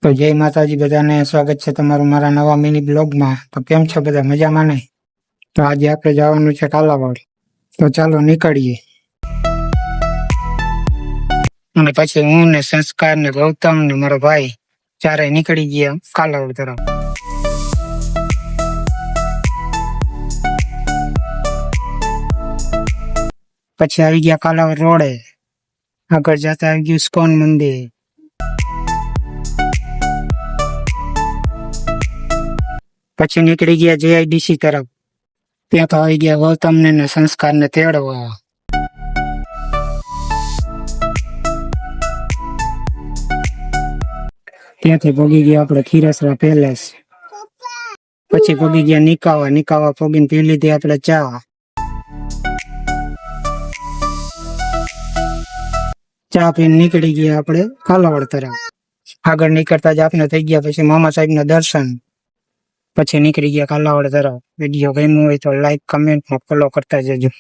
તો જય માતાજી બધાને સ્વાગત છે તમારું મારા નવા મિની બ્લોગમાં। તો કેમ છો બધા મજામાં ને? તો આજે આપણે જવાનું છે કાલાવાડ, તો ચાલો નીકળીએ। અને પછી હું ને સંસ્કાર ને ગૌતમ ને મારો ભાઈ ચારે નીકળી ગયા કાલાવાડ તરફ। પછી આવી ગયા કાલાવાડ રોડે, આગળ જતા આવી ગયું ઇસ્કોન મંદિર। પછી નીકળી ગયા JIDC તરફ, ત્યાં તો આવી ગયા ગૌતમ ને સંસ્કાર ને તેડવા। ત્યાંથી પગી ગયા આપણે ખીરસરા પેલેસ, પછી પગી ગયા નિકાવા પગીને પી લીધી આપણે ચા પીને નીકળી ગયા આપણે કાલાવાડ તરફ। આગળ નીકળતા જ આપણે થઈ ગયા પછી મામા સાહેબ ના દર્શન, પછી નીકળી ગયા કાલાવાડ તરફ। વિડીયો ગમ્યો હોય તો લાઈક કમેન્ટ ફોલો કરતા જજો।